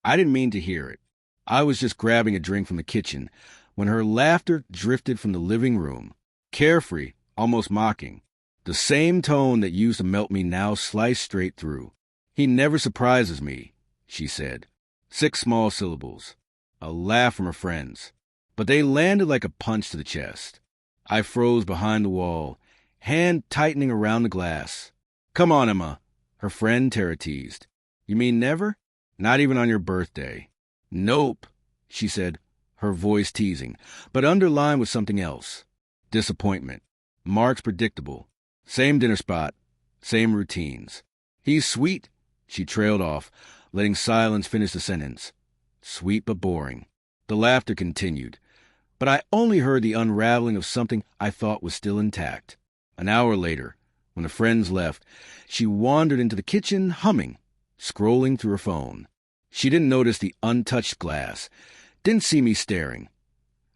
I didn't mean to hear it. I was just grabbing a drink from the kitchen when her laughter drifted from the living room, carefree, almost mocking. The same tone that used to melt me now sliced straight through. "He never surprises me," she said. 6 small syllables. A laugh from her friends. But they landed like a punch to the chest. I froze behind the wall, hand tightening around the glass. "Come on, Emma," her friend Tara teased. "You mean never? Not even on your birthday?" "Nope," she said, her voice teasing, but underlined with something else. Disappointment. Mark's predictable. Same dinner spot, same routines. "He's sweet," she trailed off, letting silence finish the sentence. Sweet but boring. The laughter continued, but I only heard the unraveling of something I thought was still intact. An hour later, when the friends left, she wandered into the kitchen humming, scrolling through her phone. She didn't notice the untouched glass, didn't see me staring,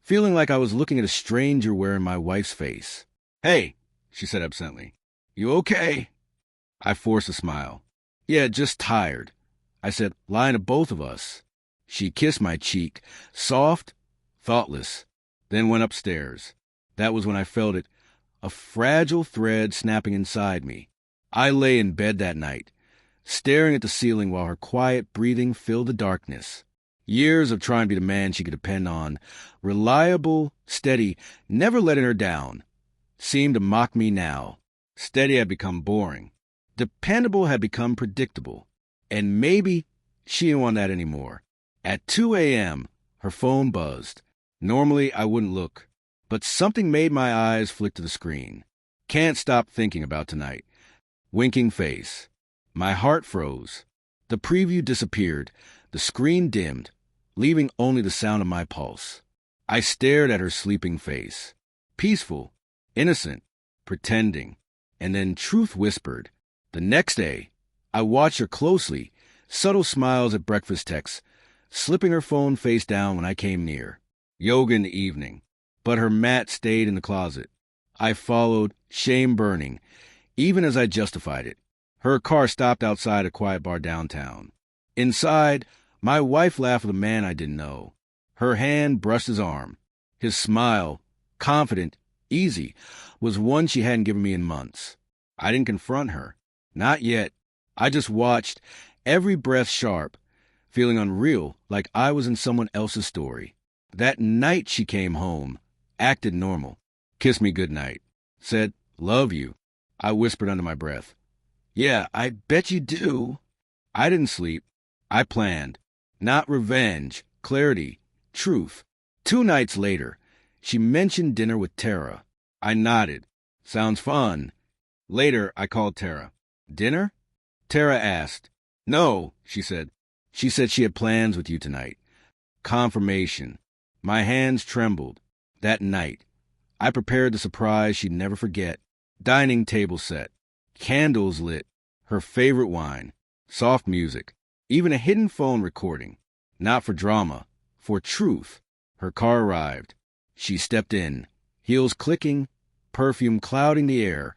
feeling like I was looking at a stranger wearing my wife's face. "Hey," she said absently. "You okay?" I forced a smile. "Yeah, just tired." I said, "Lying to both of us." She kissed my cheek, soft, thoughtless, then went upstairs. That was when I felt it, a fragile thread snapping inside me. I lay in bed that night, staring at the ceiling while her quiet breathing filled the darkness. Years of trying to be the man she could depend on, reliable, steady, never letting her down, seemed to mock me now. Steady had become boring. Dependable had become predictable. And maybe she didn't want that anymore. At 2 a.m., her phone buzzed. Normally, I wouldn't look, but something made my eyes flick to the screen. Can't stop thinking about tonight. Winking face. My heart froze. The preview disappeared. The screen dimmed, leaving only the sound of my pulse. I stared at her sleeping face. Peaceful, innocent, pretending. And then truth whispered. The next day, I watched her closely, subtle smiles at breakfast texts, slipping her phone face down when I came near. Yoga in the evening, but her mat stayed in the closet. I followed, shame burning, even as I justified it. Her car stopped outside a quiet bar downtown. Inside, my wife laughed with a man I didn't know. Her hand brushed his arm. His smile, confident, easy, was one she hadn't given me in months. I didn't confront her. Not yet. I just watched, every breath sharp, feeling unreal, like I was in someone else's story. That night she came home, acted normal, kissed me goodnight, said, "Love you." I whispered under my breath, "Yeah, I bet you do." I didn't sleep. I planned. Not revenge, clarity, truth. 2 nights later, she mentioned dinner with Tara. I nodded. Sounds fun. Later, I called Tara. "Dinner?" Tara asked. "No," she said. She said she had plans with you tonight. Confirmation. My hands trembled. That night, I prepared the surprise she'd never forget. Dining table set. Candles lit. Her favorite wine. Soft music. Even a hidden phone recording. Not for drama. For truth. Her car arrived. She stepped in. Heels clicking. Perfume clouding the air.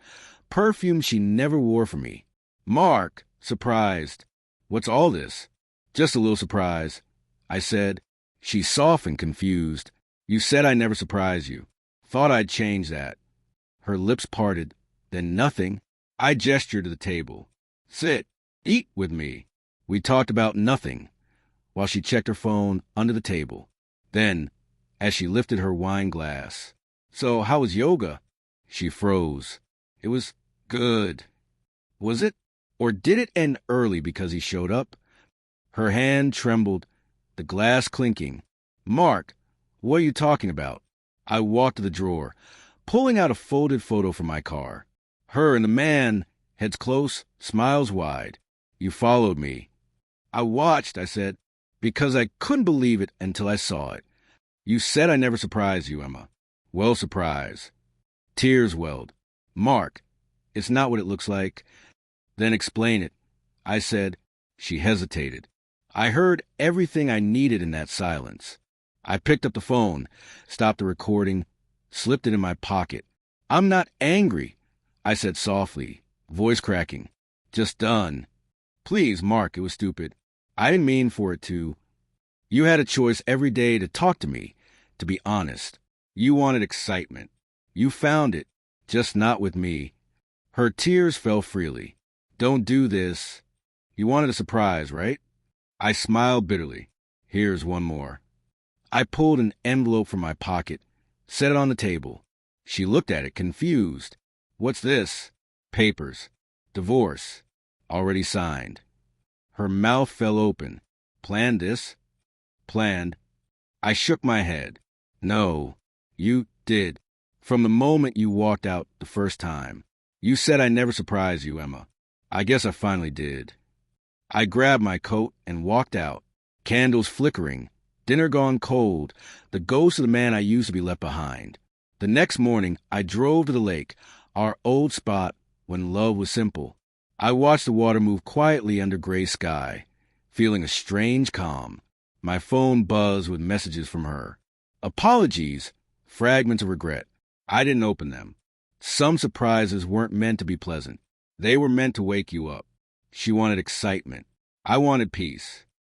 Perfume she never wore for me. "Mark," surprised. "What's all this?" "Just a little surprise," I said. She softened, confused. "You said I never surprise you. Thought I'd change that." Her lips parted, then nothing. I gestured to the table. "Sit. Eat with me." We talked about nothing, while she checked her phone under the table. Then, as she lifted her wine glass, "So, how was yoga?" She froze. "It was good." Was it? Or did it end early because he showed up? Her hand trembled, the glass clinking. "Mark, what are you talking about?" I walked to the drawer, pulling out a folded photo from my car. Her and the man, heads close, smiles wide. "You followed me." "I watched," I said, "because I couldn't believe it until I saw it." "You said I never surprised you, Emma." "Well, surprise." Tears welled. "Mark, it's not what it looks like." "Then explain it." I said. She hesitated. I heard everything I needed in that silence. I picked up the phone, stopped the recording, slipped it in my pocket. "I'm not angry," I said softly, voice cracking. "Just done." "Please, Mark, it was stupid." I didn't mean for it to. You had a choice every day to talk to me, to be honest. You wanted excitement. You found it, just not with me. Her tears fell freely. Don't do this. You wanted a surprise, right? I smiled bitterly. Here's one more. I pulled an envelope from my pocket, set it on the table. She looked at it, confused. What's this? Papers. Divorce. Already signed. Her mouth fell open. Planned this? Planned. I shook my head. No, you did. From the moment you walked out the first time. You said I never surprised you, Emma. I guess I finally did. I grabbed my coat and walked out. Candles flickering. Dinner gone cold. The ghost of the man I used to be left behind. The next morning, I drove to the lake, our old spot when love was simple. I watched the water move quietly under gray sky, feeling a strange calm. My phone buzzed with messages from her. Apologies, fragments of regret. I didn't open them. Some surprises weren't meant to be pleasant. They were meant to wake you up. She wanted excitement. I wanted peace.